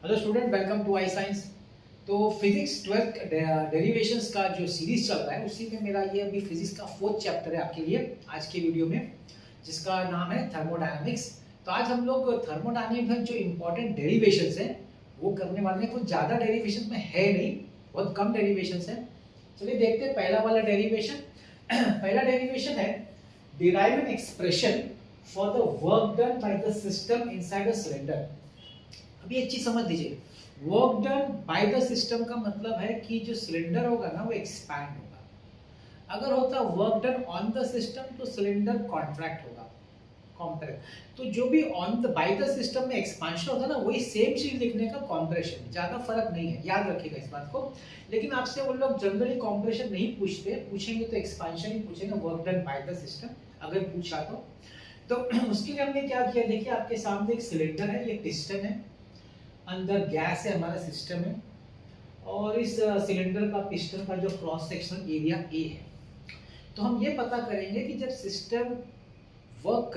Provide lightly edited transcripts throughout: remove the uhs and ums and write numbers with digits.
Hello student, welcome to I science. तो physics 12th derivations का जो सीरीज चल रहा है उसी में मेरा ये अभी फिजिक्स का 4th चैप्टर है आपके लिए आज के वीडियो में, जिसका नाम है थर्मोडायनामिक्स। तो आज हम लोग थर्मोडायनामिक्स में जो इम्पोर्टेंट डेरिवेशंस हैं वो करने वाले हैं। कुछ ज़्यादा डेरिवेशन में है नहीं, बहुत कम डेरिवेशंस हैं। चलिए देखते हैं पहला वाला डेरिवेशन। पहला डेरिवेशन है derive N expression for the work done by the system inside a cylinder. अभी एक चीज समझ लीजिए, work done by the system का मतलब है कि जो सिलेंडर होगा ना वो एक्सपैंड होगा। अगर होता work done on the system तो सिलेंडर कॉन्ट्रैक्ट होगा, कॉम्प्रेस। तो जो भी on the by the system में एक्सपांशन होता है ना वही सेम चीज लिखने का कॉम्प्रेशन, ज्यादा फर्क नहीं है, याद रखिएगा इस बात को। लेकिन आपसे वो लोग जनरली कॉम्प्रेशन नहीं पूछते, पूछेंगे तो एक्सपांशन ही पूछेंगे, work done by the system अगर पूछा तो उसके लिए हमने क्या किया, देखिए आपके सामने एक सिलेंडर है, ये पिस्टन है, अंदर गैस है, हमारा सिस्टम है, और इस सिलेंडर का पिस्टन का जो क्रॉस सेक्शनल एरिया ए है। तो हम ये पता करेंगे कि जब सिस्टम वर्क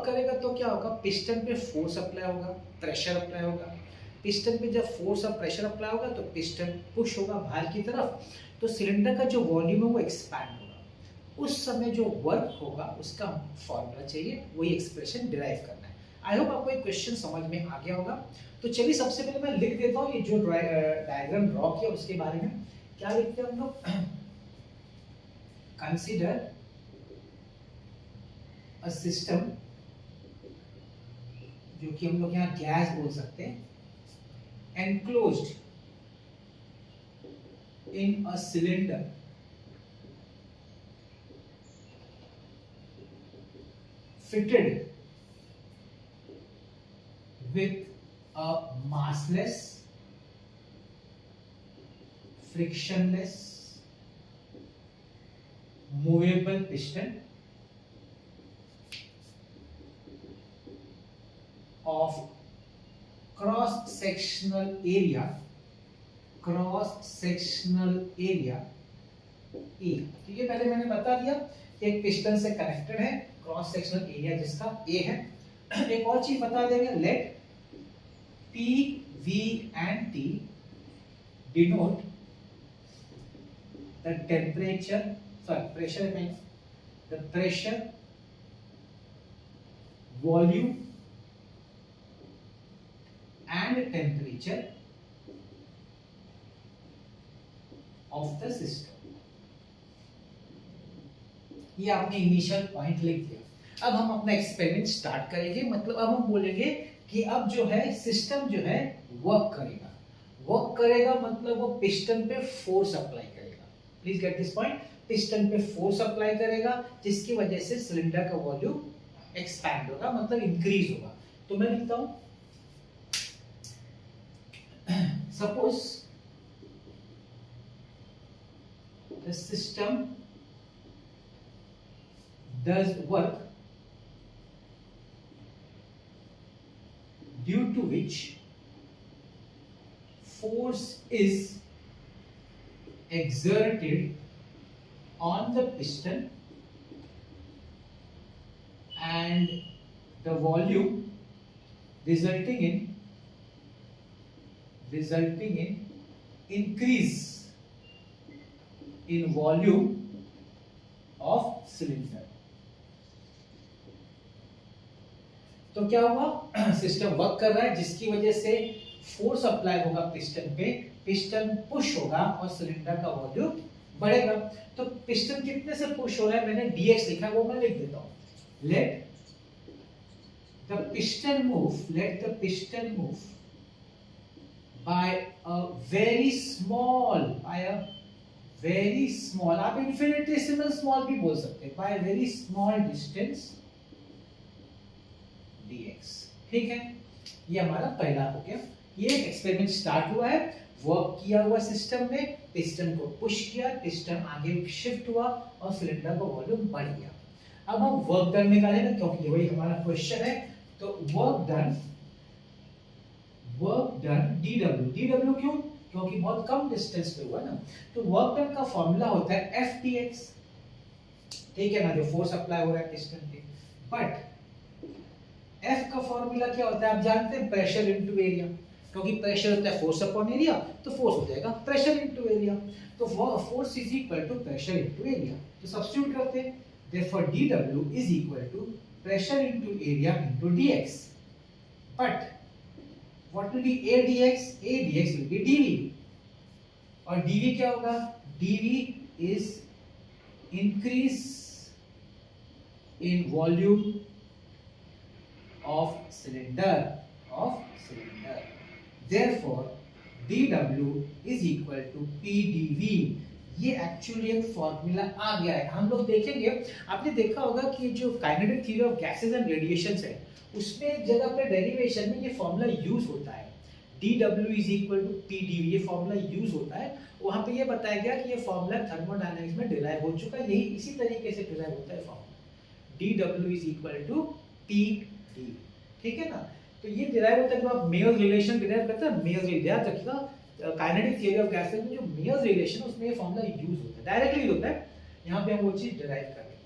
करेगा तो क्या होगा, पिस्टन पे फोर्स अप्लाई होगा, प्रेशर अप्लाई होगा। पिस्टन पे जब फोर्स और प्रेशर अप्लाई होगा तो पिस्टन पुश होगा बाहर की तरफ, तो सिलेंडर का जो वॉल्यूम है वो एक्सपैंड होगा। उस समय जो वर्क होगा उसका फॉर्मूला चाहिए, वही एक्सप्रेशन डिराइव करना है। आई होप आपको एक क्वेश्चन समझ में आ गया होगा। तो चलिए सबसे पहले मैं लिख देता हूँ ये जो डायग्राम ड्रॉ किया उसके बारे में। क्या लिखते हैं हम लोग, कंसीडर अ सिस्टम, जो कि हम लोग यहाँ गैस बोल सकते हैं, enclosed in a cylinder fitted with a massless, frictionless, movable piston of cross-sectional area E। तो ये पहले मैंने बता दिया कि एक पिस्टन से कनेक्टेड है, क्रॉस सेक्शनल एरिया जिसका ए है। एक और चीज बता देंगे, late P, V and T denote the pressure, volume and temperature of the system। ये आपने इनिशियल पॉइंट लिख दिया। अब हम अपना एक्सपेरिमेंट स्टार्ट करेंगे, मतलब अब हम बोलेंगे कि अब जो है सिस्टम जो है वर्क करेगा मतलब वो पिस्टन पे फोर्स अप्लाई करेगा। Please get this point, piston पे फोर्स अप्लाई करेगा जिसकी वजह से सिलेंडर का वॉल्यूम एक्सपैंड होगा, मतलब इंक्रीज होगा। तो मैं लिखता हूं, suppose the system does work due to which force is exerted on the piston and the volume resulting in increase in volume of cylinder। तो क्या हुआ, सिस्टम वर्क कर रहा है जिसकी वजह से फोर्स अप्लाई होगा पिस्टन पे, पिस्टन पुश होगा और सिलेंडर का वॉल्यूम बढ़ेगा। तो पिस्टन कितने से पुश हो रहा है, मैंने dx लिखा, वो मैं लिख देता हूं, let the piston move by a very small, आप इन्फिनिटेसिमल स्मॉल भी बोल सकते हैं, by very small distance dx। ठीक है, ये हमारा पहला हो गया। ये एक्सपेरिमेंट स्टार्ट हुआ है, वर्क किया हुआ सिस्टम ने, पिस्टन को पुश किया, पिस्टन आगे शिफ्ट हुआ और सिलेंडर का वॉल्यूम बढ़ गया। अब हम वर्क डन निकालेंगे क्योंकि वही हमारा क्वेश्चन है। तो वर्क डन dw क्यों, क्योंकि बहुत कम डिस्टेंस पे हुआ ना। तो वर्क डन का फॉर्मूला होता है Ftx, ठीक है ना, जो फोर्स अप्लाई हो रहा है पिस्टन पे। बट F का फॉर्मूला क्या होता है आप जानते हैं, प्रेशर इनटू एरिया। क्योंकि प्रेशर होता है फोर्स अपॉन एरिया, तो फोर्स हो जाएगा प्रेशर इनटू एरिया, तो force is equal to pressure into area. तो सब्स्टिट्यूट करते हैं, therefore dw is equal to pressure into area into dx, but what will be a dx? a dx will be dv, और dv क्या होगा? dv इज increase in volume of cylinder, therefore dw is equal to pdv। ये actually एक formula आ गया है, हम लोग देखेंगे। आपने देखा होगा कि जो kinetic theory of gases and radiations है उसमें एक जगह पे डेरिवेशन में ये फॉर्मूला यूज होता है, dw is equal to pdv, ये फॉर्मूला यूज होता है। वहां पे ये बताया गया कि ये फॉर्मूला थर्मोडायनामिक्स में डिराइव हो चुका है, यही इसी तरीके से डिराइव होता है formula dw is equal to pdv, ठीक है ना। तो ये डिराइव होता है जब आप मेयर रिलेशन डिराइव करते हैं, मेयर रिलेशन रखिएगा, काइनेटिक थ्योरी ऑफ गैसेस में जो मेयर रिलेशन उसमें ये फॉर्मूला यूज होता है, डायरेक्टली होता है। यहाँ पे हम वो चीज डिराइव कर रहे हैं।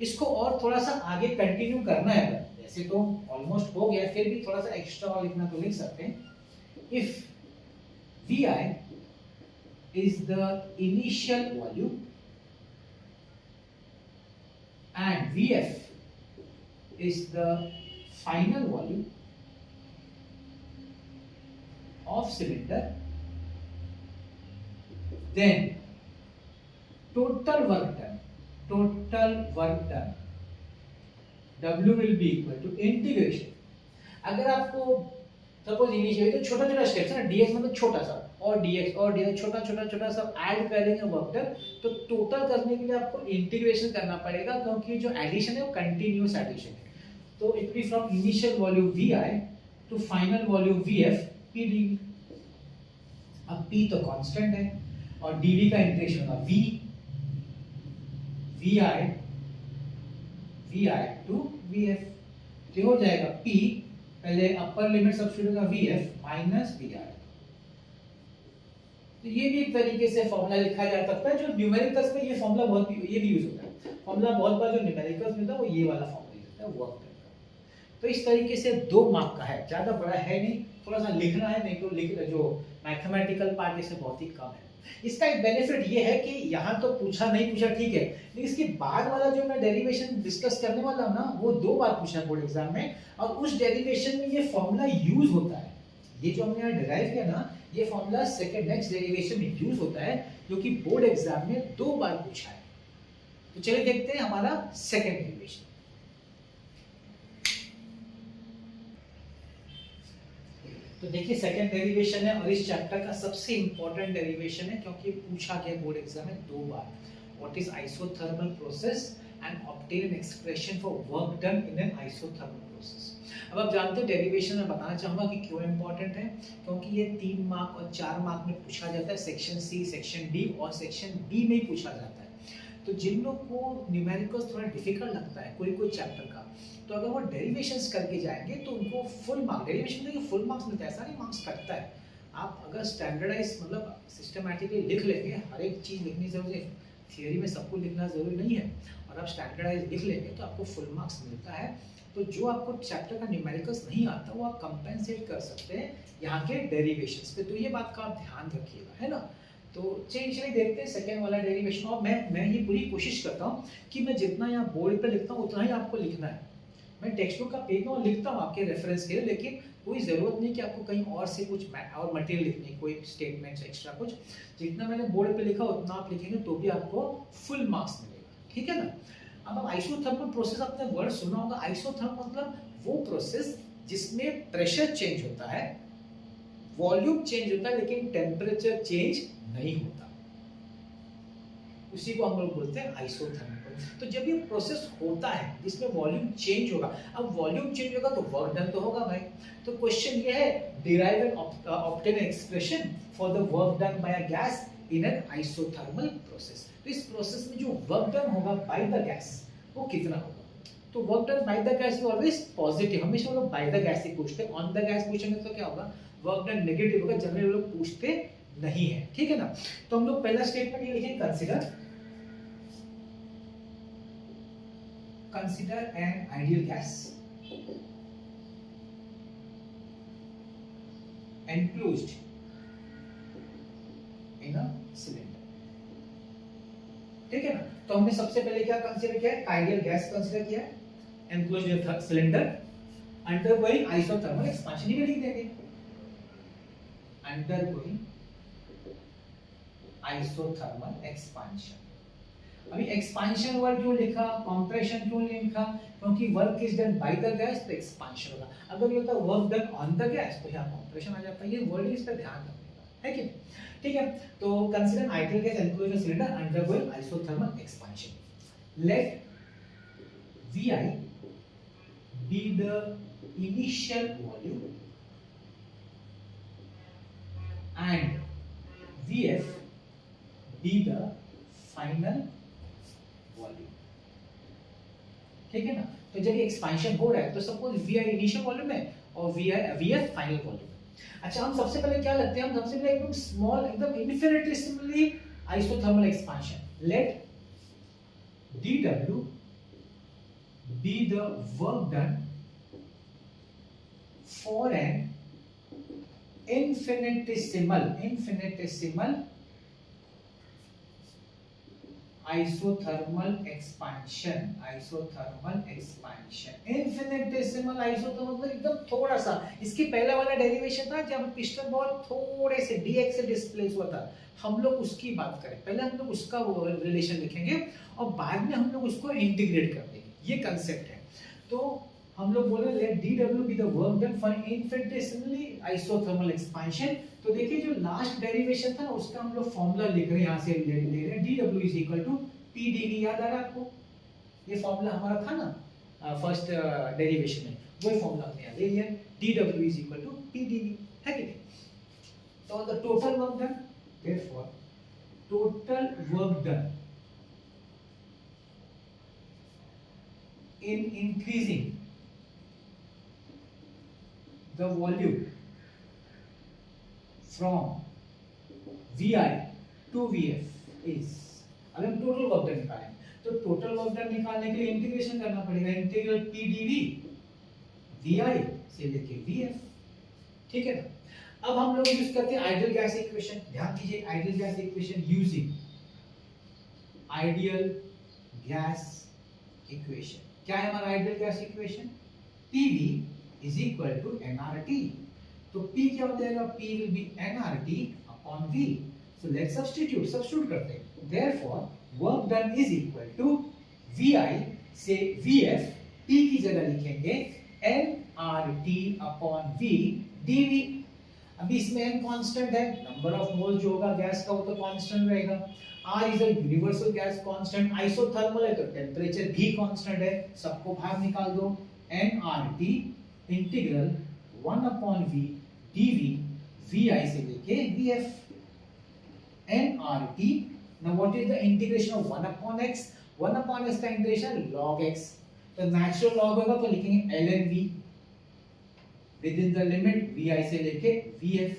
इसको और थोड़ा सा आगे कंटिन्यू करना है, वैसे तो ऑलमोस्ट हो गया, फिर भी थोड़ा सा एक्स्ट्रा और लिखना तो लिख सकते हैं। If Vi is the initial volume and Vf is the final volume of cylinder, then total work done W will be equal to integration। अगर आपको सपोज इनिशियल तो छोटा छोटा स्टेप्स है ना, dx मतलब छोटा सा, और dx छोटा छोटा सब ऐड करेंगे वर्क डन, तो टोटल करने के लिए आपको इंटीग्रेशन करना पड़ेगा, क्योंकि जो एडिशन है वो कंटीन्यूअस एडिशन है। तो it be from initial volume vi to final volume vf pdv। अब p तो कांस्टेंट है और dv का इंटीग्रेशन होगा vi टू vf, तो हो जाएगा p, पहले अपर लिमिट सब्स्टिट्यूट होगा vf माइनस vi। तो ये भी एक तरीके से फॉर्मूला लिखा जा सकता है, जो न्यूमेरिकल्स में ये फॉर्मूला बहुत ये भी यूज होता है। फॉर्मूला बहुत बार जो न्यूमेरिकल्स में होता है वो ये वाला फॉर्मूला होता है वर्क डन का। तो इस तरीके से 2 मार्क का है, ज्यादा बड़ा है नहीं, थोड़ा सा लिखना है, नहीं तो लिख जो मैथमेटिकल पार्ट इससे बहुत ही कम है। इसका एक बेनिफिट ये है कि यहाँ तो पूछा नहीं पूछा ठीक है, लेकिन इसके बाद वाला जो मैं डेरिवेशन डिस्कस करने वाला हूँ ना, वो 2 बार पूछा बोर्ड एग्जाम में, और उस डेरिवेशन में ये फॉर्मूला यूज होता है। ये जो हमने यहाँ डिराइव किया ना, ये फॉर्मूला सेकंड नेक्स्ट डेरिवेशन में यूज होता है, जो कि बोर्ड एग्जाम में 2 बार पूछा है। तो चलिए देखते हैं हमारा सेकंड डेरिवेशन। तो देखिए सेकंड डेरिवेशन है, और इस चैप्टर का सबसे इंपॉर्टेंट डेरिवेशन है, क्योंकि पूछा गया बोर्ड एग्जाम में 2 बार। What is isothermal process and obtain an expression for work done in an isothermal process. अब आप जानते हैं डेरिवेशन में बताना चाहूंगा कि क्यों इंपॉर्टेंट है, क्योंकि ये 3 मार्क और 4 मार्क में पूछा जाता है, सेक्शन सी, सेक्शन डी और सेक्शन बी में पूछा जाता है। तो जिन लोग को न्यूमेरिकल्स थोड़ा डिफिकल्ट लगता है कोई चैप्टर का, तो अगर वो डेरिवेशंस करके जाएंगे तो उनको फुल मार्क, डेरिवेशन में फुल मार्क्स मिलता है, ऐसा नहीं मार्क्स कटता है। आप अगर स्टैंडर्डाइज मतलब सिस्टमैटिकली लिख लेंगे, हर एक चीज लिखनी जरूरी है, थियरी में सब कुछ लिखना जरूरी नहीं है, और आप स्टैंडर्डाइज लिख लेंगे तो आपको फुल मार्क्स मिलता है। तो जो आपको चैप्टर का न्यूमेरिकल्स नहीं आता वो आप कंपेंसेट कर सकते हैं यहाँ के डेरिवेशंस पे, तो ये बात का आप ध्यान रखिएगा, है ना। तो चलिए देखते हैं सेकेंड वाला डेरिवेशन। और मैं ये पूरी कोशिश करता हूँ कि मैं जितना यहाँ बोर्ड पे लिखता हूँ उतना ही आपको लिखना है। मैं टेक्स्ट बुक का पेज में लिखता हूँ आपके रेफरेंस के लिए, लेकिन कोई ज़रूरत नहीं कि आपको कहीं और से कुछ और मटेरियल लिखने, कोई स्टेटमेंट्स एक्स्ट्रा कुछ, जितना मैंने बोर्ड पे लिखा उतना आप लिखेंगे तो भी आपको फुल मार्क्स मिलेगा, ठीक है ना। अब आइसोथर्मल प्रोसेस आपने वर्ड सुना होगा। आइसोथर्मल मतलब वो प्रोसेस जिसमें प्रेशर चेंज होता है, वॉल्यूम चेंज होता है, लेकिन टेम्परेचर चेंज नहीं होता, उसी को हम लोग बोलते हैं आइसोथर्मल। तो जब ये प्रोसेस होता है जिसमें वॉल्यूम चेंज होगा, अब वॉल्यूम चेंज होगा तो वर्क डन तो होगा भाई। तो क्वेश्चन ये है, derive and obtain an expression for the work done by a gas in an isothermal process. तो इस प्रोसेस में जो वर्क डन होगा बाय द गैस वो कितना होगा। तो work done by the gas always positive, हमेशा लोग बाय द गैस ही पूछते हैं। ऑन द गैस पूछेंगे तो क्या होगा, वर्क डन नेगेटिव होगा, जनरली लोग पूछते नहीं है, ठीक है ना। तो हम लोग पहला स्टेटमेंट ये लिखेंगे, consider an ideal gas enclosed in a cylinder, ठीक है ना। तो हमने सबसे पहले क्या कंसीडर किया है, आइडियल गैस कंसीडर किया है, enclosed cylinder undergoing isothermal expansion, ये लिख देंगे undergoing isothermal expansion। अभी एक्सपांशन वर्ड क्यों लिखा, कंप्रेशन क्यों नहीं लिखा, क्योंकि work is done by the gas तो एक्सपांशन होगा। अगर ये होता work done on the gas तो यहाँ कंप्रेशन आ जाता है। ये वर्ड इस पर ध्यान रखने का है कि ठीक है। तो consider ideal gas enclosed cylinder undergoing isothermal expansion. Let Vi be the initial volume and Vf be the final volume, ठीक है ना। तो जब ये एक्सपेंशन हो रहा है तो suppose V I initial volume है और वी एफ फाइनल वॉल्यूम है। अच्छा, हम सबसे पहले क्या लगते हैं, हम सबसे पहले एकदम स्मॉल, एकदम infinitesimally isothermal expansion. Let dW be the work done for an infinitesimal isothermal expansion। Infinitesimal isothermal मतलब एकदम थोड़ा सा। इसकी पहला वाला डेरिवेशन था जब पिस्टन बॉल थोड़े से dx से डिस्प्लेस हुआ था, हम लोग उसकी बात करें। पहले हम लोग उसका रिलेशन लिखेंगे और बाद में हम लोग उसको इंटीग्रेट कर देंगे, ये कंसेप्ट है। तो हम लोग बोले late dW be the work done for infinitesimally isothermal expansion। तो देखिए जो लास्ट डेरिवेशन था उसका हम लोग फॉर्मूला लिख रहे हैं, यहाँ से ले रहे हैं dW is equal to pdV। याद आ रहा है आपको, ये फॉर्मूला हमारा था ना फर्स्ट डेरिवेशन में, वही फॉर्मूला हमने यहाँ ले लिया, dW is equal to pdV, है कि नहीं। तो the total work done, therefore total work done in increasing the volume from Vi to Vf is, अब हम टोटल वर्क डन निकालें तो टोटल वर्क डन निकालने के लिए इंटीग्रेशन करना पड़ेगा, इंटीग्रल pdV Vi से लेके Vf, ठीक है ना। अब हम लोग यूज करते हैं आइडियल गैस इक्वेशन। ध्यान दीजिए, ideal gas equation using ideal gas equation. क्या है हमारा ideal gas equation, PV is equal to nRT। तो P क्या हो जाएगा, P will be nRT upon V। So let's substitute करते हैं। Therefore work done is equal to Vi से Vf, P की जगह लिखेंगे nRT upon V dV। अभी इसमें n कांस्टेंट है, नंबर ऑफ मोल जो होगा गैस का वो तो कांस्टेंट रहेगा। R is a universal gas constant, isothermal है तो टेम्परेचर भी कांस्टेंट है, सबको बाहर निकाल दो। nRT integral 1 upon V dV Vi से लेके Vf nRT। now what is the integration of 1 upon x, 1 upon x का इंटीग्रेशन log x, तो नेचुरल लॉग होगा तो लिखेंगे ln V with in the limit Vi से लेके Vf।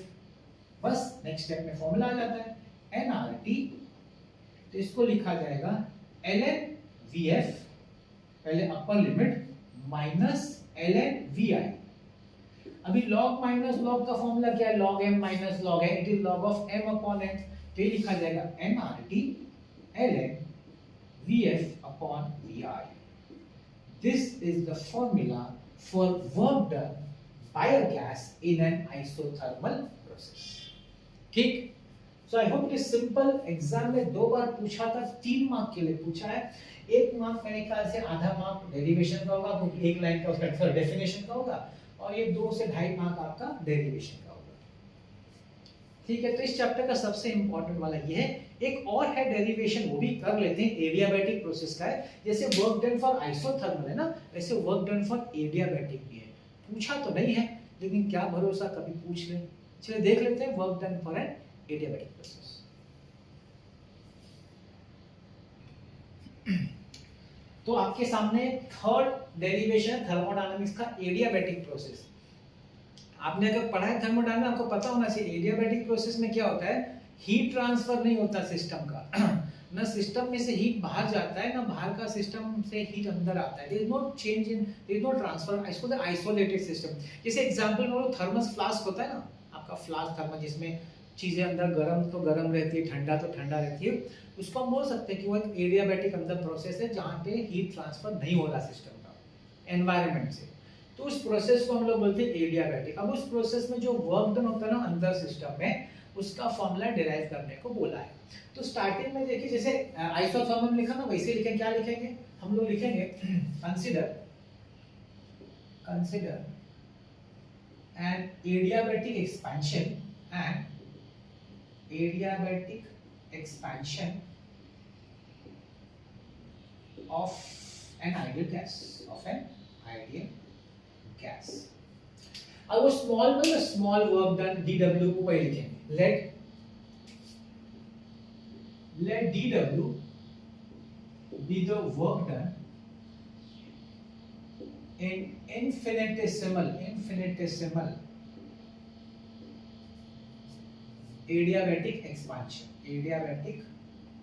बस नेक्स्ट स्टेप में फॉर्मूला आ जाता है nRT, तो इसको लिखा जाएगा ln Vf, पहले upper limit minus ln Vi। अभी log माइनस log का फॉर्मूला क्या है, log m माइनस log है, it is log of m upon x। तो ये लिखा जाएगा nRT ln Vf upon Vi। This is the formula for work done by a gas in an isothermal process, ठीक। So I hope it simple. Exam में 2 बार पूछा था, 3 mark के लिए पूछा है। 1 मार्क मेरे ख्याल से आधा मार्क डेरिवेशन का होगा क्योंकि एक लाइन का उसका डेफिनेशन का होगा, और ये 2 से 2.5 मार्क आपका डेरिवेशन का होगा, ठीक है। तो इस चैप्टर का सबसे इंपॉर्टेंट वाला ये है। एक और है डेरिवेशन, वो भी कर लेते हैं, एडियाबैटिक प्रोसेस का है। जैसे वर्क डन फॉर आइसोथर्मल है ना, वैसे वर्क डन फॉर एडियाबैटिक भी है। पूछा तो नहीं है लेकिन क्या भरोसा, कभी पूछ ले। चलिए देख लेते हैं work done for an adiabatic process. तो आपके सामने थर्ड डेरिवेशन है थर्मोडायनामिक्स का, एडियाबैटिक प्रोसेस। आपने अगर पढ़ा है थर्मोडायनामिक्स, आपको पता होना चाहिए एडियाबैटिक प्रोसेस में क्या होता है, हीट ट्रांसफर नहीं होता सिस्टम का ना सिस्टम में से हीट बाहर जाता है, ना बाहर का सिस्टम से हीट अंदर आता है। There is no change in, there is no transfer, इसको आइसोलेटेड सिस्टम। जैसे एग्जांपल में थर्मस फ्लास्क होता है ना, आपका आपका फ्लास्क थर्मल, जिसमें चीजें अंदर गर्म तो गर्म रहती है, ठंडा तो ठंडा रहती है, उसको हम बोल सकते हैं कि वो एक एडियाबैटिक अंदर प्रोसेस है जहाँ पे हीट ट्रांसफर नहीं हो रहा सिस्टम का एनवायरनमेंट से, तो उस प्रोसेस को हम लोग बोलते हैं एडियाबैटिक। अब उस प्रोसेस में जो वर्क डन होता है ना अंदर सिस्टम में, उसका फॉर्मूला डिराइव करने को बोला है। तो स्टार्टिंग में देखिए, जैसे आइसोथर्मल लिखा ना, वैसे लिखेंगे। क्या लिखेंगे हम लोग? लिखेंगे consider N adiabatic expansion of an ideal gas, अब वो स्मॉल में स्मॉल वर्क डन dW को वही लिखेंगे। let dW be the work done in infinitesimal adiabatic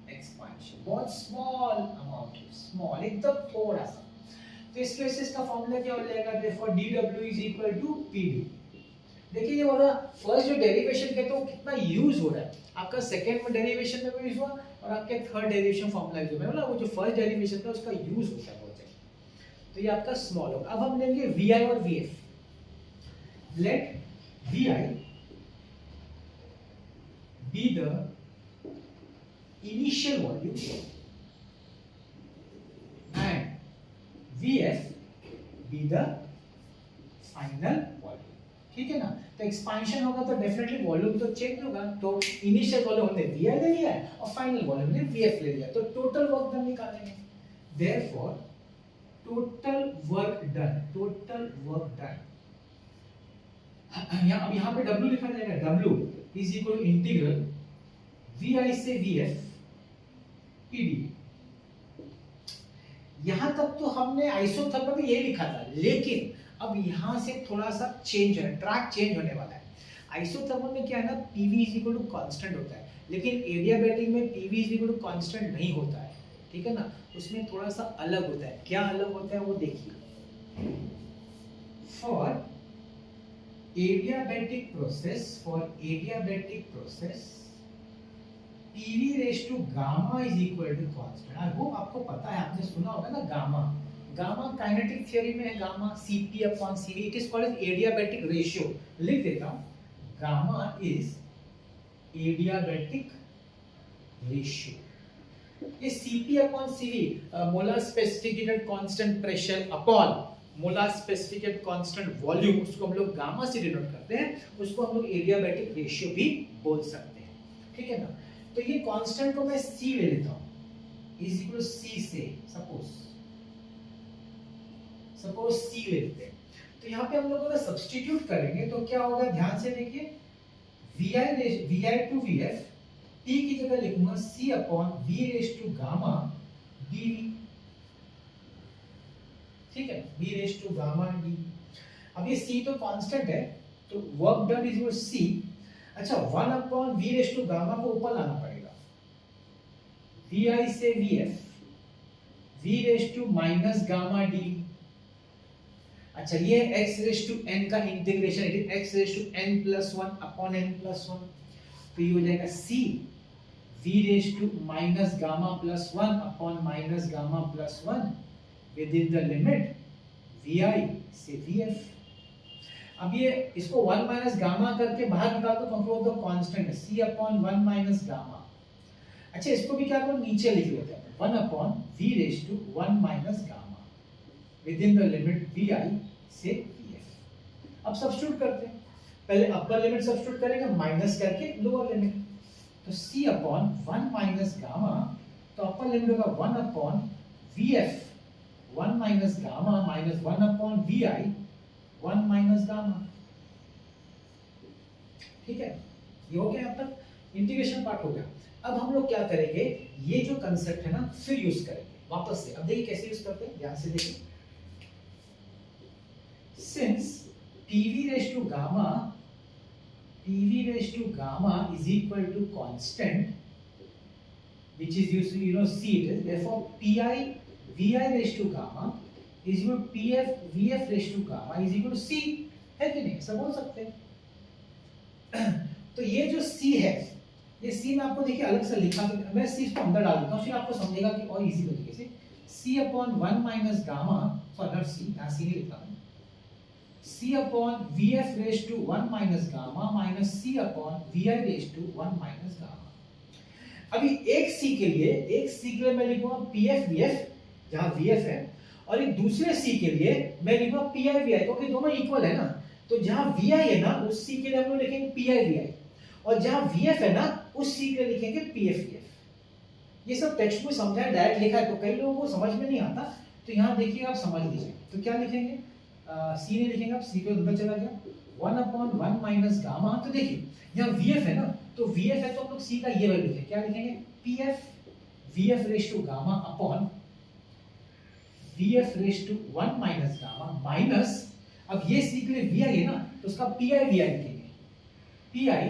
expansion, बहुत स्मॉल अमाउंट, स्मॉल एकदम थोड़ा सा। तो इस केस इसका फॉर्मूला क्या हो जाएगा? therefore dW is equal to PD। देखिए ये वाला फर्स्ट जो डेरिवेशन कहते हैं वो कितना यूज हो रहा है, आपका सेकंड में डेरिवेशन में भी यूज हुआ और आपके थर्ड डेरिवेशन फॉर्मूला यूज हुआ, मतलब वो जो फर्स्ट डेरिवेशन था उसका यूज होता है बहुत ज्यादा। तो ये आपका स्मॉल होगा। अब हम लेंगे VI और VF। Let VI be the initial volume and VF be the final volume, ठीक है ना। तो एक्सपेंशन होगा तो डेफिनेटली वॉल्यूम तो चेंज होगा। तो इनिशियल वॉल्यूम हमने VI ले लिया है और फाइनल वॉल्यूम हमने VF ले लिया, तो टोटल वर्क डन निकालेंगे। देयरफॉर टोटल वर्क डन यहाँ पे W लिखा जाएगा। W is equal integral VI से VF PD। यहां तक तो हमने आइसोथर्मल में ये लिखा था, लेकिन अब यहां से थोड़ा सा चेंज है, ट्रैक चेंज होने वाला है। आइसोथर्मल में क्या है ना, PV is equal to constant होता है, लेकिन एडियाबैटिक में PV is equal to constant नहीं होता है, ठीक है ना। उसमें थोड़ा सा अलग होता है। क्या अलग होता है वो देखिए। For adiabatic process PV raise to gamma is equal to constant. I hope आपको पता है, आपने सुना होगा ना गामा काइनेटिक थ्योरी में है, gamma Cp upon Cv, it is called adiabatic ratio. लिख देता हूं, गामा इज एडियाबैटिक रेशियो। ये Cp upon Cv molar specific constant pressure upon molar specific constant volume, उसको हम लोग गामा से डिनोट करते हैं, उसको हम लोग एडियाबैटिक रेशियो भी बोल सकते हैं, ठीक है ना। तो ये कांस्टेंट को मैं C ले लेता हूं, इज इक्वल C से सपोज C ले लेते हैं। तो यहाँ पे हम लोग अगर सब्स्टिट्यूट करेंगे तो क्या होगा, ध्यान से देखिए। VI टू VF, T की जगह लिखूंगा C upon V raise to gamma dV, ठीक है, V raise to gamma dV। अब ये C तो कांस्टेंट है, तो work done is equal C। अच्छा, 1 upon V raise to gamma को ऊपर लाना पड़ेगा, VI से VF, V raise to minus gamma dV। अच्छा, ये x रेज़ टू n का integration, it is x raise to n+1 upon n+1, तो ये हो जाएगा C V raise to minus gamma +1 upon minus gamma +1 within the limit VI से VF। अब ये इसको 1 माइनस गामा करके बाहर निकाल दो, क्योंकि वो तो कांस्टेंट है, C अपॉन 1 माइनस गामा। अच्छा, इसको भी क्या करो, नीचे लिख लेते हैं, 1 upon V raise to 1 minus gamma within the limit VI से VF। अब सब्स्टिट्यूट करते हैं, पहले अपर लिमिट सब्स्टिट्यूट करेंगे माइनस करके लोअर लिमिट, तो C अपॉन 1 माइनस गामा, तो अपर लिमिट होगा 1 upon VF 1 minus gamma minus 1 upon VI 1 minus gamma, ठीक है। ये हो गया, अब तक इंटीग्रेशन पार्ट हो गया। अब हम लोग क्या करेंगे, ये जो कंसेप्ट है ना फिर यूज करेंगे वापस से। अब देखिए कैसे यूज करते हैं, ध्यान से देखिए। Since PV raise to gamma is equal to constant, which is used to, C it is, therefore VI raise to gamma is equal to VF raise to gamma is equal to C, है कि नहीं, सब बोल सकते हैं। तो ये जो C है, ये C मैं आपको देखिए अलग से लिखा, तो मैं C को अंदर डाल देता हूँ, फिर आपको समझेगा कि और इजी तरीके से। C upon 1 minus gamma, sorry not C, यहाँ C नहीं लिखता हूँ, C upon VF raise to 1 minus gamma minus C upon VI raise to 1 minus gamma. अभी एक C के लिए मैं लिखूंगा PF VF, जहाँ VF है, और एक दूसरे C के लिए मैं लिखूंगा PI VI, क्योंकि दोनों इक्वल है ना। तो जहाँ VI है ना उस C के लिए हम लोग लिखेंगे PI VI, और जहाँ VF है ना उस C के लिए लिखेंगे PF VF। ये सब टेक्स्ट में समझाया, डायरेक्ट लिखा है, तो कई लोगों को समझ में नहीं आता, तो यहाँ देखिए आप समझ लीजिए। तो क्या लिखेंगे, C नहीं लिखेंगे आप, C को अंदर चला गया 1 अपॉन 1 माइनस गामा। तो देखिए यहाँ VF है ना, तो VF है तो हम लोग C का ये वैल्यू लिखेंगे, क्या लिखेंगे PF VF raise to gamma upon VF raise to 1 minus gamma minus, अब ये C के लिए VI है ना, तो उसका PI VI लिखेंगे, PI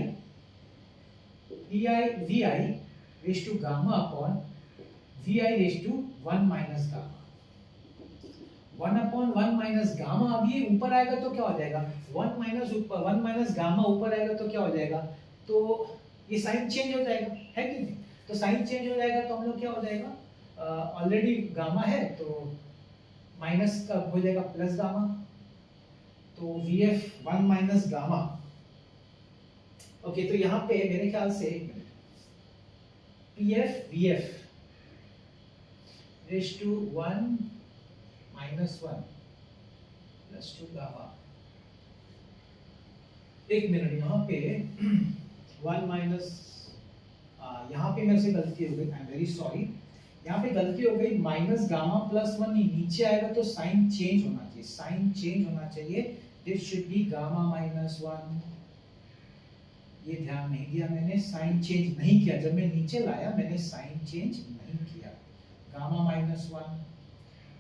VI raise to gamma upon VI raise to 1 minus gamma. 1 upon 1 minus gamma, अब ये ऊपर आएगा तो क्या हो जाएगा, 1 माइनस ऊपर 1 माइनस गामा ऊपर आएगा तो क्या हो जाएगा, तो ये साइन चेंज हो जाएगा, है कि नहीं। तो साइन चेंज हो जाएगा तो हम लोग क्या हो जाएगा, ऑलरेडी गामा है तो माइनस का हो जाएगा प्लस गामा, तो VF 1 माइनस गामा। ओके, तो यहाँ पे मेरे ख्याल से PF VF raise to 1 minus 1 plus 2 gamma. एक मिनट, यहाँ पे 1 माइनस, यहाँ पे मेरे से गलती हो गई, आई एम वेरी सॉरी, यहाँ पे गलती हो गई, माइनस गामा प्लस 1 नीचे आएगा तो साइन चेंज होना चाहिए, साइन चेंज होना चाहिए, this should be gamma minus 1। ये ध्यान नहीं दिया मैंने, साइन चेंज नहीं किया, जब मैं नीचे लाया मैंने साइन चेंज नहीं किया, गामा माइनस 1,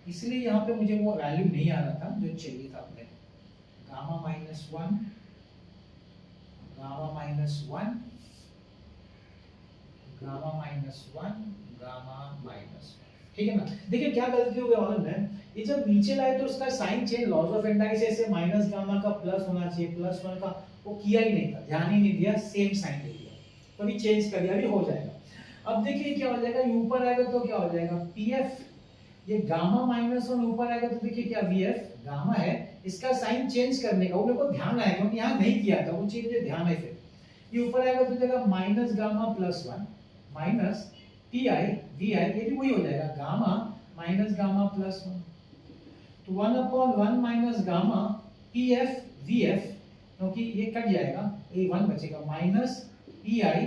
इसलिए यहाँ पे मुझे वो वैल्यू नहीं आ रहा था जो चाहिए था अपने, gamma minus 1, gamma minus 1, gamma minus 1, gamma minus 1, ठीक है ना। देखिए क्या गलती हो गई ऑनलाइन में, ये जब नीचे लाए तो उसका साइन चेंज, लॉज ऑफ एंडाइसिस से माइनस गामा का प्लस होना चाहिए, प्लस 1 का वो किया ही नहीं था, ध्यान ही नहीं दिया, सेम साइन ले लिया, तो अभी चेंज कर दिया, अभी हो जाएगा। अब देखिए क्या हो जाएगा, ऊपर आएगा तो क्या हो जाएगा PF, ये गामा माइनस 1 ऊपर आएगा तो देखिए क्या VF गामा है, इसका साइन चेंज करने का वो मेरे को ध्यान आएगा, क्योंकि यहाँ नहीं किया था, वो चीज मुझे ध्यान है। फिर ये ऊपर आएगा तो देगा minus gamma plus 1 minus PI VI, ये भी वही हो जाएगा, गामा माइनस गामा प्लस 1, तो 1 upon 1 minus gamma PF VF, क्योंकि ये कट जाएगा, ये 1 बचेगा, माइनस PI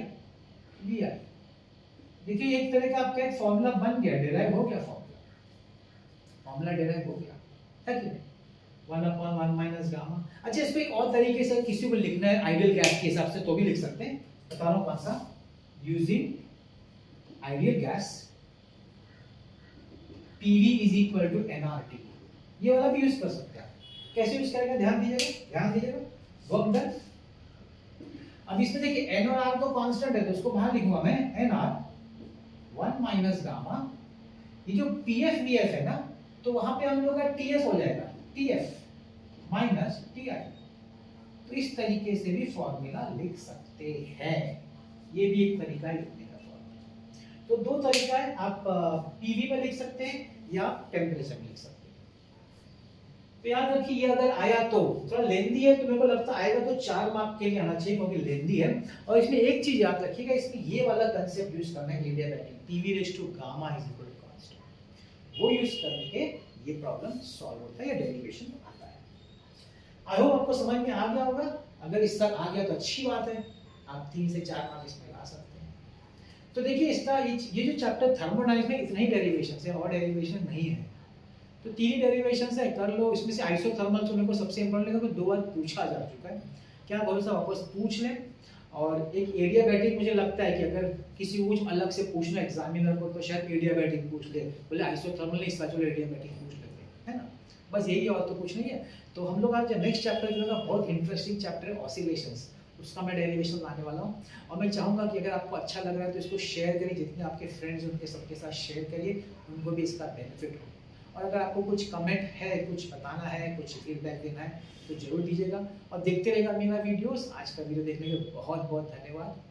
VI। देखिए एक तरह का आपका एक फॉर्मूला बन गया, डिराइव हो गया, फॉर्मूला डिराइव हो गया, है कि नहीं, 1 अपॉन 1 माइनस गामा। अच्छा, इसको एक और तरीके से किसी को लिखना है आइडियल गैस के हिसाब से तो भी लिख सकते हैं, बता रहा हूं कौन सा, using ideal gas PV is equal to nRT, ये वाला भी यूज कर सकते हैं। कैसे यूज करेंगे, ध्यान दीजिएगा, वर्क डन। अब इसमें देखिए n और r तो कांस्टेंट है, तो उसको बाहर लिखूंगा मैं, nr 1 माइनस गामा, ये जो PF VF है ना, तो वहां पे हम लोग का TF हो जाएगा, TF माइनस TI। तो इस तरीके से भी फॉर्मूला लिख सकते हैं, ये भी एक तरीका है लिखने का फॉर्मूला। तो दो तरीका है, आप PV में लिख सकते हैं या टेम्परेचर में लिख सकते हैं। तो याद रखिए, ये अगर आया तो थोड़ा लेंदी है, तो मेरे को लगता आएगा तो 4 मार्क के लिए आना चाहिए, क्योंकि लेंदी है। और इसमें एक चीज याद रखिएगा, इसमें ये वाला कंसेप्ट यूज करना है, adiabatic, PV raise to gamma is equal to constant, वो यूज करने के ये प्रॉब्लम सॉल्व होता है या डेरिवेशन आता है। आई होप आपको समझ में आ गया होगा, अगर इस तक आ गया तो अच्छी बात है, आप 3 से 4 मार्क इसमें ला सकते हैं। तो देखिए इसका ये जो चैप्टर थर्मोडायनामिक्स में इतना ही डेरिवेशन है, और डेरिवेशन नहीं है, तो 3 ही डेरिवेशन है, कर लो। इसमें से आइसोथर्मल तो मेरे को सबसे इंपॉर्टेंट लगा, 2 बार पूछा जा चुका है, क्या भरोसा वापस पूछ लें। और एक एडियाबैटिक मुझे लगता है कि अगर किसी कुछ अलग से पूछना एग्जामिनर को, तो शायद एडियाबैटिक पूछ ले, बोले आइसोथर्मल नहीं, इसका चलो एडियाबैटिक पूछ लेते हैं, है ना, बस यही, और तो कुछ नहीं है। तो हम लोग आज नेक्स्ट चैप्टर जो है ना, बहुत इंटरेस्टिंग चैप्टर है, ऑसिलेशंस, उसका मैं डेरिवेशन लाने वाला हूँ। और मैं चाहूँगा कि अगर आपको अच्छा लग रहा है तो इसको शेयर करिए, जितने आपके फ्रेंड्स हैं उनके सबके साथ शेयर करिए, उनको भी इसका बेनिफिट हो। और अगर आपको कुछ कमेंट है, कुछ बताना है, कुछ फीडबैक देना है तो जरूर दीजिएगा और देखते रहिएगा मेरा वीडियोस। आज का वीडियो देखने के लिए बहुत बहुत धन्यवाद।